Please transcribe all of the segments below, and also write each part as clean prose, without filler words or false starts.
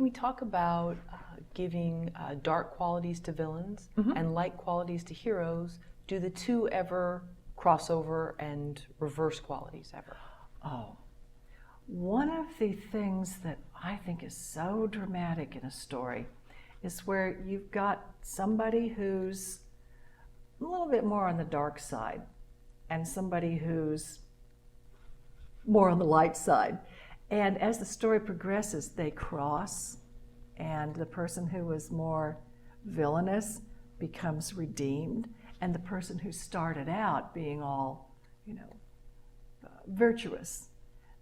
Can we talk about giving dark qualities to villains and light qualities to heroes? Do the two ever cross over and reverse qualities ever? Oh, one of the things that I think is so dramatic in a story is where you've got somebody who's a little bit more on the dark side and somebody who's more on the light side. And as the story progresses, they cross, and the person who was more villainous becomes redeemed, and the person who started out being all, virtuous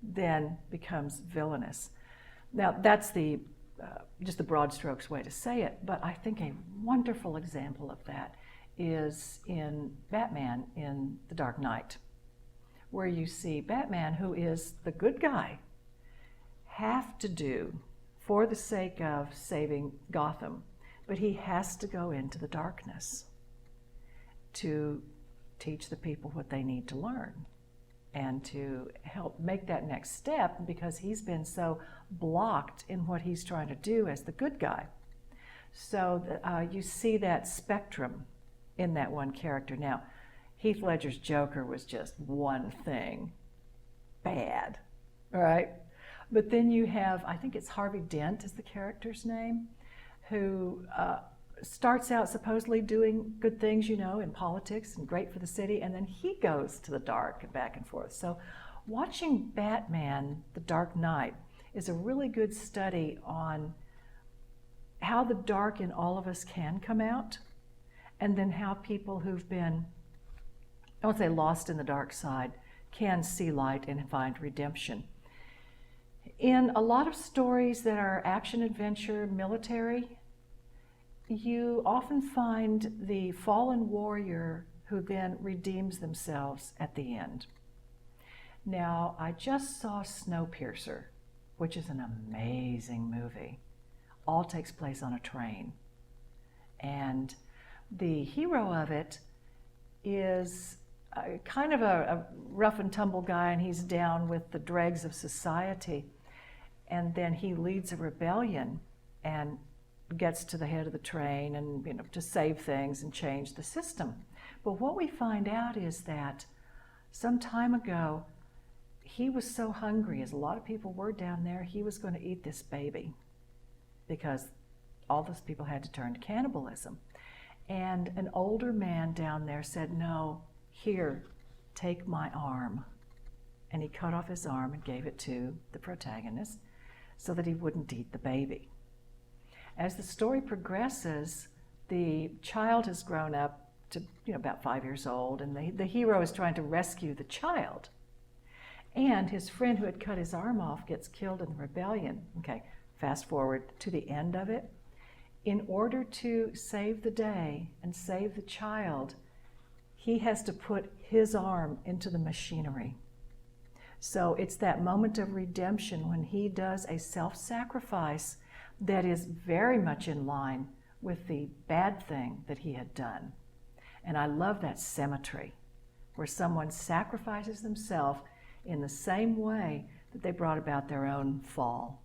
then becomes villainous. Now, that's just the broad strokes way to say it, but I think a wonderful example of that is in Batman in The Dark Knight, where you see Batman, who is the good guy, have to do for the sake of saving Gotham, but he has to go into the darkness to teach the people what they need to learn and to help make that next step, because he's been so blocked in what he's trying to do as the good guy. So you see that spectrum in that one character. Now, Heath Ledger's Joker was just one thing bad, all right? But then you have, I think it's Harvey Dent is the character's name, who starts out supposedly doing good things, in politics and great for the city, and then he goes to the dark and back and forth. So watching Batman, The Dark Knight, is a really good study on how the dark in all of us can come out, and then how people who've been, I won't say lost in the dark side, can see light and find redemption. In a lot of stories that are action, adventure, military, you often find the fallen warrior who then redeems themselves at the end. Now, I just saw Snowpiercer, which is an amazing movie. All takes place on a train. And the hero of it is kind of a rough and tumble guy, and he's down with the dregs of society. And then he leads a rebellion and gets to the head of the train and to save things and change the system. But what we find out is that some time ago, he was so hungry, as a lot of people were down there, he was going to eat this baby because all those people had to turn to cannibalism. And an older man down there said, "No, here, take my arm." And he cut off his arm and gave it to the protagonist so that he wouldn't eat the baby. As the story progresses, the child has grown up to about 5 years old, and the hero is trying to rescue the child. And his friend who had cut his arm off gets killed in the rebellion. Okay, fast forward to the end of it. In order to save the day and save the child, he has to put his arm into the machinery. So it's that moment of redemption when he does a self-sacrifice that is very much in line with the bad thing that he had done. And I love that symmetry, where someone sacrifices themselves in the same way that they brought about their own fall.